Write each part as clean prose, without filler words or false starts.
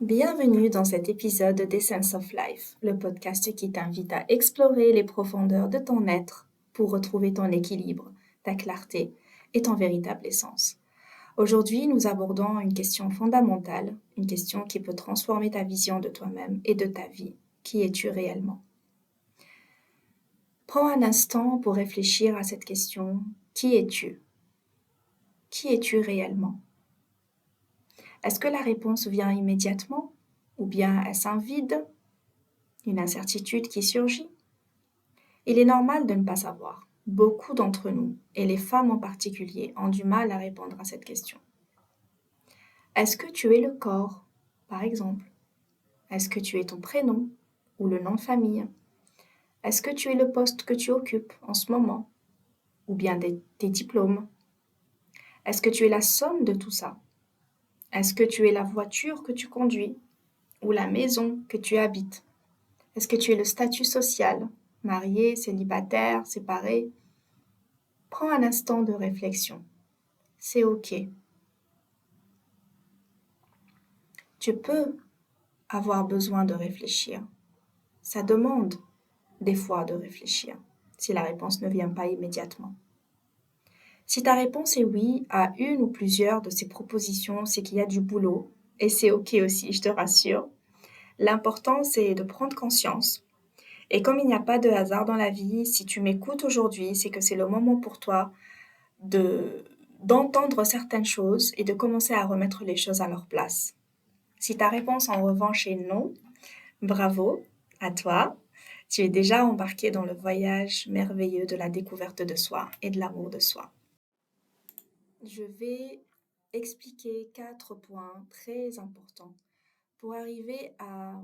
Bienvenue dans cet épisode d'Essence of Life, le podcast qui t'invite à explorer les profondeurs de ton être pour retrouver ton équilibre, ta clarté et ton véritable essence. Aujourd'hui, nous abordons une question fondamentale, une question qui peut transformer ta vision de toi-même et de ta vie. Qui es-tu réellement? Prends un instant pour réfléchir à cette question. Qui es-tu? Qui es-tu réellement? Est-ce que la réponse vient immédiatement? Ou bien est-ce un vide, une incertitude qui surgit? Il est normal de ne pas savoir. Beaucoup d'entre nous, et les femmes en particulier, ont du mal à répondre à cette question. Est-ce que tu es le corps, par exemple? Est-ce que tu es ton prénom ou le nom de famille? Est-ce que tu es le poste que tu occupes en ce moment? Ou bien tes diplômes? Est-ce que tu es la somme de tout ça? Est-ce que tu es la voiture que tu conduis ou la maison que tu habites? Est-ce que tu es le statut social, marié, célibataire, séparé? Prends un instant de réflexion. C'est OK. Tu peux avoir besoin de réfléchir. Ça demande des fois de réfléchir si la réponse ne vient pas immédiatement. Si ta réponse est oui à une ou plusieurs de ces propositions, c'est qu'il y a du boulot et c'est OK aussi, je te rassure. L'important, c'est de prendre conscience. Et comme il n'y a pas de hasard dans la vie, si tu m'écoutes aujourd'hui, c'est que c'est le moment pour toi de d'entendre certaines choses et de commencer à remettre les choses à leur place. Si ta réponse en revanche est non, bravo à toi. Tu es déjà embarqué dans le voyage merveilleux de la découverte de soi et de l'amour de soi. Je vais expliquer 4 points très importants pour arriver à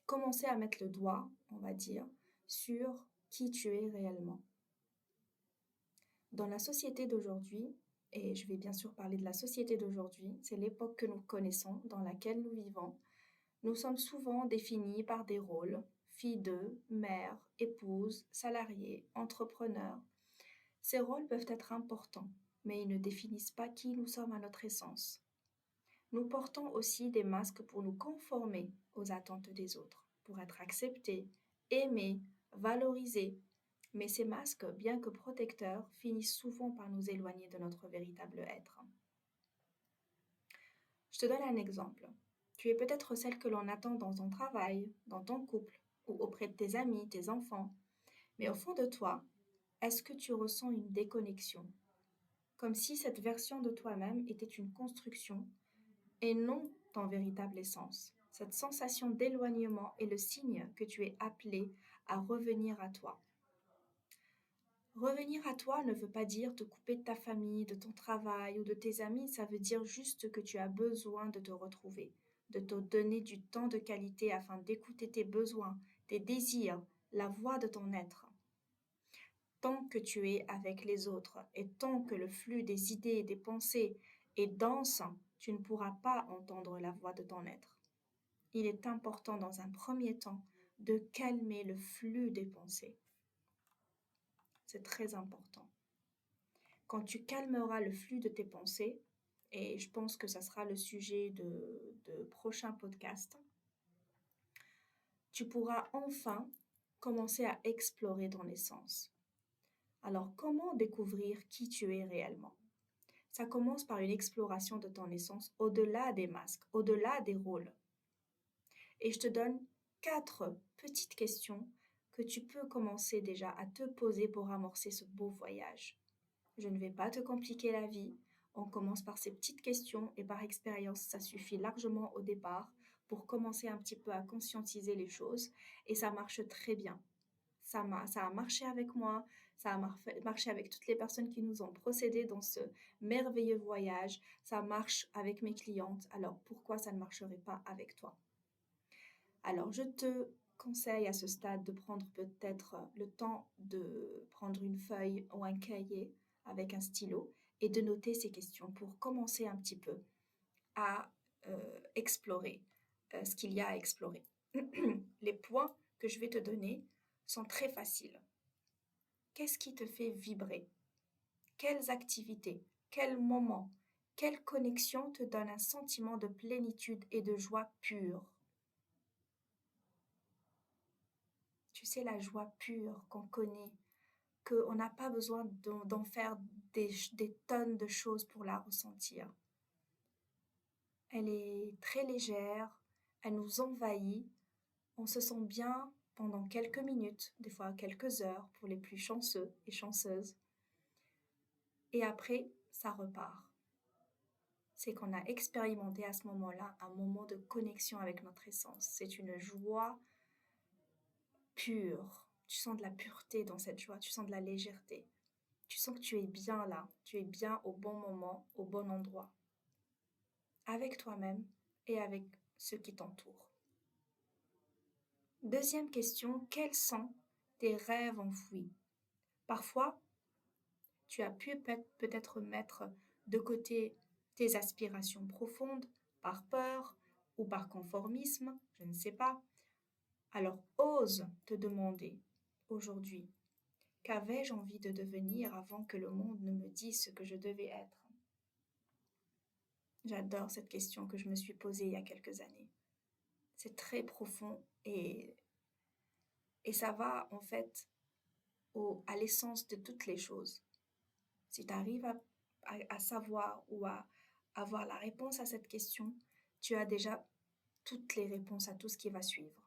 commencer à mettre le doigt, on va dire, sur qui tu es réellement. Dans la société d'aujourd'hui, et je vais bien sûr parler de la société d'aujourd'hui, c'est l'époque que nous connaissons, dans laquelle nous vivons. Nous sommes souvent définis par des rôles, fille de, mère, épouse, salarié, entrepreneur. Ces rôles peuvent être importants, mais ils ne définissent pas qui nous sommes à notre essence. Nous portons aussi des masques pour nous conformer aux attentes des autres, pour être acceptés, aimés, valorisés. Mais ces masques, bien que protecteurs, finissent souvent par nous éloigner de notre véritable être. Je te donne un exemple. Tu es peut-être celle que l'on attend dans ton travail, dans ton couple ou auprès de tes amis, tes enfants. Mais au fond de toi, est-ce que tu ressens une déconnexion? Comme si cette version de toi-même était une construction et non ton véritable essence. Cette sensation d'éloignement est le signe que tu es appelé à revenir à toi. Revenir à toi ne veut pas dire te couper de ta famille, de ton travail ou de tes amis, ça veut dire juste que tu as besoin de te retrouver, de te donner du temps de qualité afin d'écouter tes besoins, tes désirs, la voix de ton être. Tant que tu es avec les autres et tant que le flux des idées et des pensées est dense, tu ne pourras pas entendre la voix de ton être. Il est important dans un premier temps de calmer le flux des pensées. C'est très important. Quand tu calmeras le flux de tes pensées, et je pense que ça sera le sujet de prochains podcasts, tu pourras enfin commencer à explorer ton essence. Alors, comment découvrir qui tu es réellement? Ça commence par une exploration de ton essence au-delà des masques, au-delà des rôles. Et je te donne 4 petites questions que tu peux commencer déjà à te poser pour amorcer ce beau voyage. Je ne vais pas te compliquer la vie. On commence par ces petites questions et par expérience, ça suffit largement au départ pour commencer un petit peu à conscientiser les choses et ça marche très bien. Ça a marché avec moi, ça a marché avec toutes les personnes qui nous ont procédé dans ce merveilleux voyage, ça marche avec mes clientes, alors pourquoi ça ne marcherait pas avec toi? Alors, je te conseille à ce stade de prendre peut-être le temps de prendre une feuille ou un cahier avec un stylo et de noter ces questions pour commencer un petit peu à explorer ce qu'il y a à explorer. Les points que je vais te donner sont très faciles. Qu'est-ce qui te fait vibrer? Quelles activités? Quels moments? Quelle connexion te donne un sentiment de plénitude et de joie pure? Tu sais, la joie pure qu'on connaît, qu'on n'a pas besoin d'en faire des tonnes de choses pour la ressentir. Elle est très légère, elle nous envahit, on se sent bien pendant quelques minutes, des fois quelques heures pour les plus chanceux et chanceuses. Et après, ça repart. C'est qu'on a expérimenté à ce moment-là un moment de connexion avec notre essence. C'est une joie pure. Tu sens de la pureté dans cette joie, tu sens de la légèreté. Tu sens que tu es bien là, tu es bien au bon moment, au bon endroit, avec toi-même et avec ceux qui t'entourent. Deuxième question, quels sont tes rêves enfouis? Parfois, tu as pu peut-être mettre de côté tes aspirations profondes par peur ou par conformisme, je ne sais pas. Alors ose te demander aujourd'hui, qu'avais-je envie de devenir avant que le monde ne me dise ce que je devais être? J'adore cette question que je me suis posée il y a quelques années. C'est très profond et ça va en fait à l'essence de toutes les choses. Si tu arrives à savoir ou à avoir la réponse à cette question, tu as déjà toutes les réponses à tout ce qui va suivre.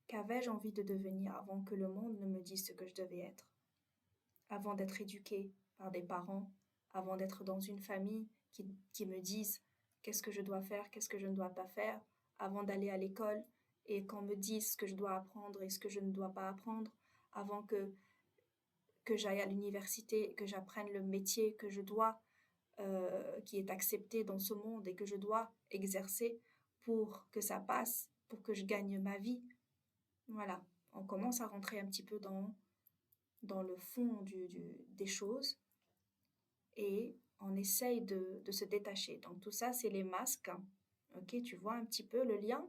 Qu'avais-je envie de devenir avant que le monde ne me dise ce que je devais être? Avant d'être éduquée par des parents, avant d'être dans une famille qui me disent qu'est-ce que je dois faire, qu'est-ce que je ne dois pas faire, avant d'aller à l'école et qu'on me dise ce que je dois apprendre et ce que je ne dois pas apprendre, avant que j'aille à l'université, que j'apprenne le métier que je dois, qui est accepté dans ce monde et que je dois exercer pour que ça passe, pour que je gagne ma vie. Voilà, on commence à rentrer un petit peu dans le fond des choses et on essaye de se détacher. Donc tout ça, c'est les masques. Ok, tu vois un petit peu le lien?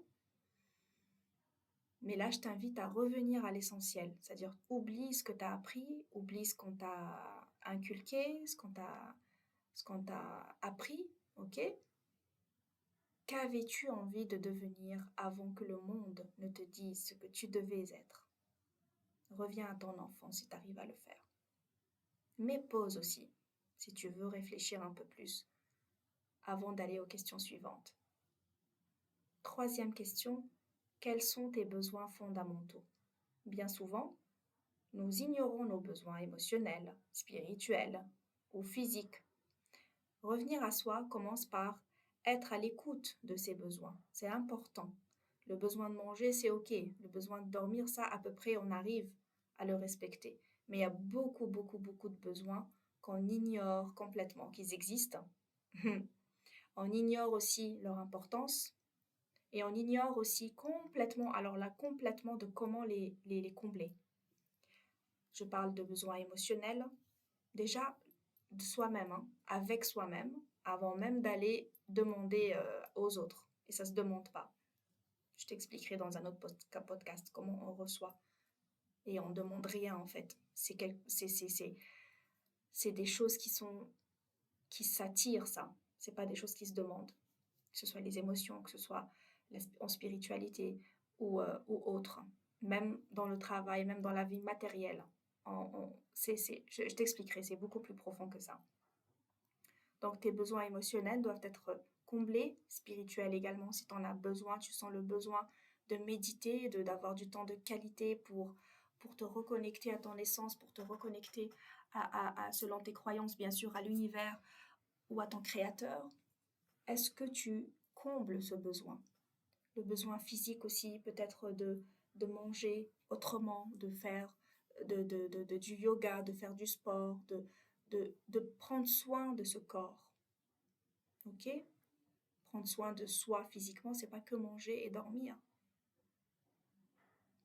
Mais là, je t'invite à revenir à l'essentiel, c'est-à-dire oublie ce que tu as appris, oublie ce qu'on t'a inculqué, ce qu'on t'a appris, ok? Qu'avais-tu envie de devenir avant que le monde ne te dise ce que tu devais être? Reviens à ton enfance si tu arrives à le faire. Mais pause aussi, si tu veux réfléchir un peu plus, avant d'aller aux questions suivantes. Troisième question, quels sont tes besoins fondamentaux? Bien souvent, nous ignorons nos besoins émotionnels, spirituels ou physiques. Revenir à soi commence par être à l'écoute de ses besoins. C'est important. Le besoin de manger, c'est OK. Le besoin de dormir, ça, à peu près, on arrive à le respecter. Mais il y a beaucoup, beaucoup, beaucoup de besoins qu'on ignore complètement, qu'ils existent. On ignore aussi leur importance et on ignore aussi complètement, alors là, complètement de comment les combler. Je parle de besoins émotionnels, déjà de soi-même, hein, avec soi-même, avant même d'aller demander aux autres. Et ça ne se demande pas. Je t'expliquerai dans un autre podcast comment on reçoit. Et on ne demande rien en fait. C'est des choses qui s'attirent, ça. C'est pas des choses qui se demandent. Que ce soit les émotions, que ce soit en spiritualité ou autre. Même dans le travail, même dans la vie matérielle. Je t'expliquerai, c'est beaucoup plus profond que ça. Donc tes besoins émotionnels doivent être comblés, spirituels également. Si tu en as besoin, tu sens le besoin de méditer, d'avoir du temps de qualité pour te reconnecter à ton essence, pour te reconnecter selon tes croyances, bien sûr, à l'univers ou à ton créateur. Est-ce que tu combles ce besoin? Le besoin physique aussi, peut-être de manger autrement, de faire du yoga, de faire du sport, de prendre soin de ce corps. Ok? Prendre soin de soi physiquement, c'est pas que manger et dormir.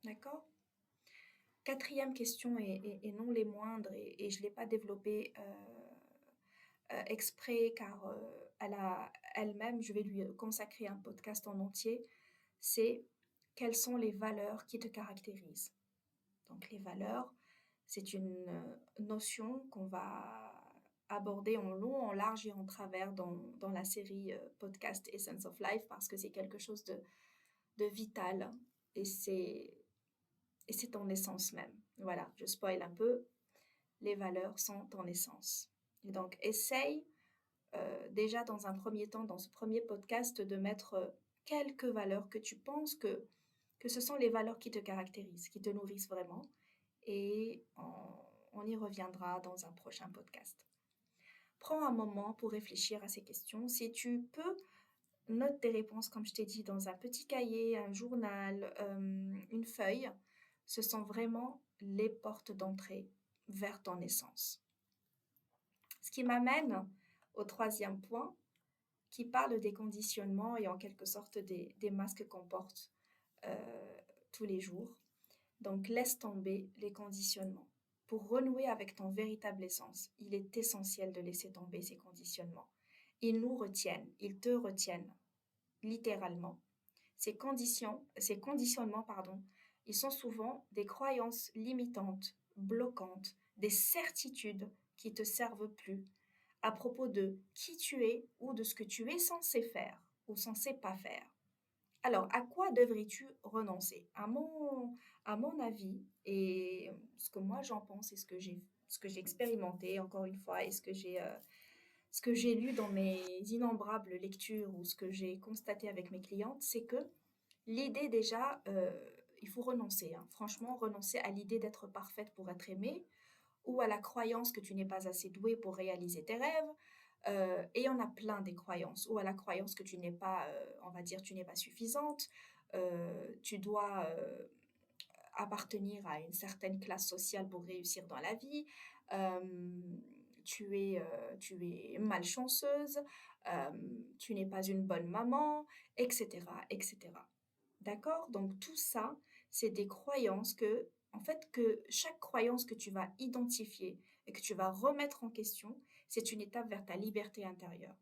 D'accord? Quatrième question, et non les moindres, et je ne l'ai pas développée exprès car elle-même, je vais lui consacrer un podcast en entier, c'est quelles sont les valeurs qui te caractérisent. Donc les valeurs, c'est une notion qu'on va aborder en long, en large et en travers dans la série podcast Essence of Life parce que c'est quelque chose de vital et c'est ton essence même. Voilà, je spoil un peu, les valeurs sont ton essence. Et donc, essaye déjà dans un premier temps, dans ce premier podcast, de mettre quelques valeurs que tu penses que ce sont les valeurs qui te caractérisent, qui te nourrissent vraiment. Et on y reviendra dans un prochain podcast. Prends un moment pour réfléchir à ces questions. Si tu peux, note tes réponses, comme je t'ai dit, dans un petit cahier, un journal, une feuille. Ce sont vraiment les portes d'entrée vers ton essence. Ce qui m'amène au troisième point, qui parle des conditionnements et en quelque sorte des masques qu'on porte tous les jours. Donc, laisse tomber les conditionnements. Pour renouer avec ton véritable essence, il est essentiel de laisser tomber ces conditionnements. Ils nous retiennent, ils te retiennent, littéralement. Ces conditionnements, ils sont souvent des croyances limitantes, bloquantes, des certitudes qui te servent plus à propos de qui tu es ou de ce que tu es censé faire ou censé pas faire. Alors, à quoi devrais-tu renoncer? À mon avis, et ce que moi j'en pense et ce que j'ai expérimenté encore une fois et ce que j'ai lu dans mes innombrables lectures ou ce que j'ai constaté avec mes clientes, c'est que l'idée déjà, il faut renoncer, hein. Franchement, renoncer à l'idée d'être parfaite pour être aimée ou à la croyance que tu n'es pas assez douée pour réaliser tes rêves. Et il y en a plein des croyances, ou à la croyance que tu n'es pas, on va dire, tu n'es pas suffisante, tu dois appartenir à une certaine classe sociale pour réussir dans la vie, tu es malchanceuse, tu n'es pas une bonne maman, etc., etc. D'accord? Donc tout ça, c'est des croyances en fait, que chaque croyance que tu vas identifier et que tu vas remettre en question, c'est une étape vers ta liberté intérieure.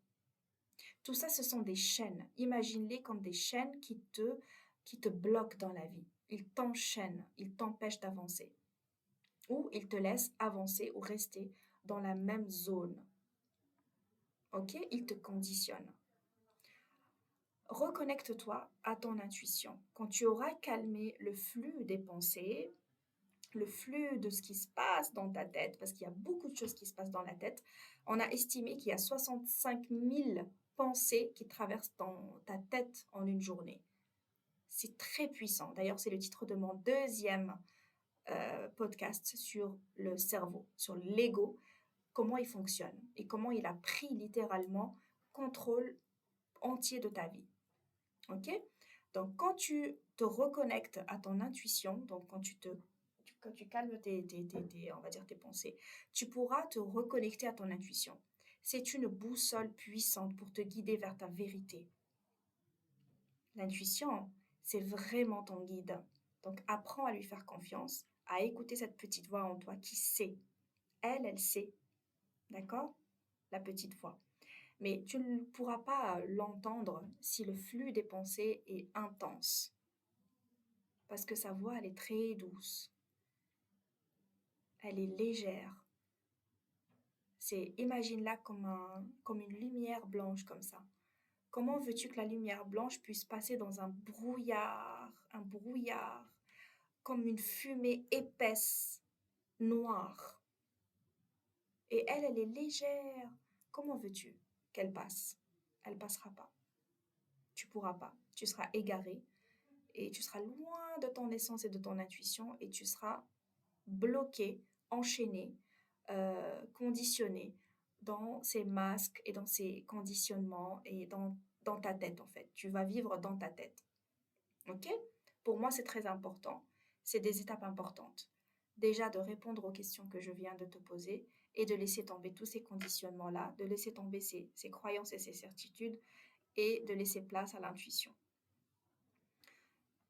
Tout ça, ce sont des chaînes. Imagine-les comme des chaînes qui te bloquent dans la vie. Ils t'enchaînent, ils t'empêchent d'avancer. Ou ils te laissent avancer ou rester dans la même zone. Ok? Ils te conditionnent. Reconnecte-toi à ton intuition. Quand tu auras calmé le flux des pensées, le flux de ce qui se passe dans ta tête, parce qu'il y a beaucoup de choses qui se passent dans la tête, on a estimé qu'il y a 65 000 pensées qui traversent ta tête en une journée. C'est très puissant. D'ailleurs, c'est le titre de mon deuxième podcast sur le cerveau, sur l'ego, comment il fonctionne et comment il a pris littéralement contrôle entier de ta vie. Ok? Donc, quand tu te reconnectes à ton intuition, donc quand tu calmes on va dire tes pensées, tu pourras te reconnecter à ton intuition. C'est une boussole puissante pour te guider vers ta vérité. L'intuition, c'est vraiment ton guide. Donc, apprends à lui faire confiance, à écouter cette petite voix en toi qui sait. Elle sait. D'accord? La petite voix. Mais tu ne pourras pas l'entendre si le flux des pensées est intense. Parce que sa voix, elle est très douce. Elle est légère. Imagine-la comme une lumière blanche comme ça. Comment veux-tu que la lumière blanche puisse passer dans un brouillard, comme une fumée épaisse, noire? Et elle est légère. Comment veux-tu qu'elle passe? Elle passera pas. Tu pourras pas. Tu seras égaré et tu seras loin de ton essence et de ton intuition et tu seras bloqué, enchaîné, conditionné dans ces masques et dans ces conditionnements et dans ta tête en fait. Tu vas vivre dans ta tête. Ok? Pour moi, c'est très important. C'est des étapes importantes. Déjà de répondre aux questions que je viens de te poser et de laisser tomber tous ces conditionnements-là, de laisser tomber ces croyances et ces certitudes et de laisser place à l'intuition.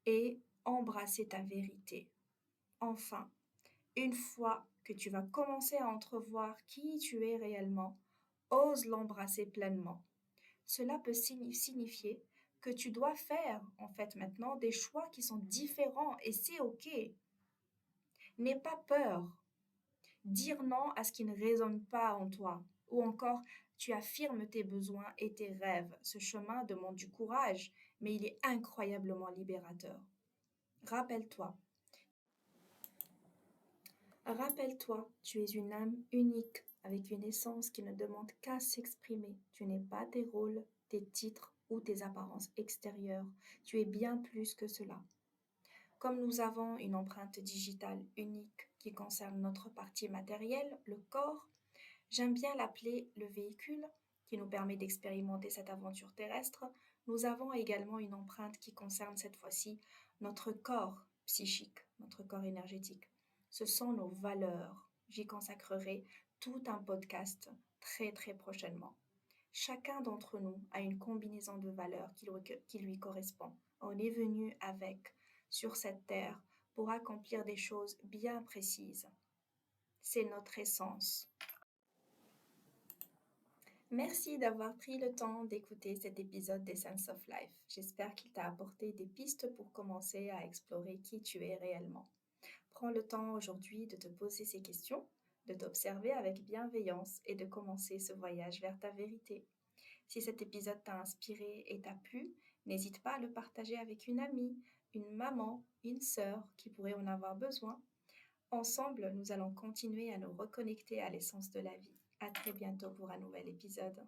Et embrasser ta vérité. Enfin, une fois que tu vas commencer à entrevoir qui tu es réellement, ose l'embrasser pleinement. Cela peut signifier que tu dois faire, en fait, maintenant des choix qui sont différents et c'est OK. N'aie pas peur. Dire non à ce qui ne résonne pas en toi Ou encore, tu affirmes tes besoins et tes rêves. Ce chemin demande du courage, mais il est incroyablement libérateur. Rappelle-toi, rappelle-toi, tu es une âme unique, avec une essence qui ne demande qu'à s'exprimer. Tu n'es pas tes rôles, tes titres ou tes apparences extérieures. Tu es bien plus que cela. Comme nous avons une empreinte digitale unique qui concerne notre partie matérielle, le corps, j'aime bien l'appeler le véhicule qui nous permet d'expérimenter cette aventure terrestre. Nous avons également une empreinte qui concerne cette fois-ci notre corps psychique, notre corps énergétique. Ce sont nos valeurs. J'y consacrerai tout un podcast très très prochainement. Chacun d'entre nous a une combinaison de valeurs qui lui correspond. On est venu avec sur cette terre pour accomplir des choses bien précises. C'est notre essence. Merci d'avoir pris le temps d'écouter cet épisode d'Essence of Life. J'espère qu'il t'a apporté des pistes pour commencer à explorer qui tu es réellement. Prends le temps aujourd'hui de te poser ces questions, de t'observer avec bienveillance et de commencer ce voyage vers ta vérité. Si cet épisode t'a inspiré et t'a plu, n'hésite pas à le partager avec une amie, une maman, une sœur qui pourrait en avoir besoin. Ensemble, nous allons continuer à nous reconnecter à l'essence de la vie. À très bientôt pour un nouvel épisode.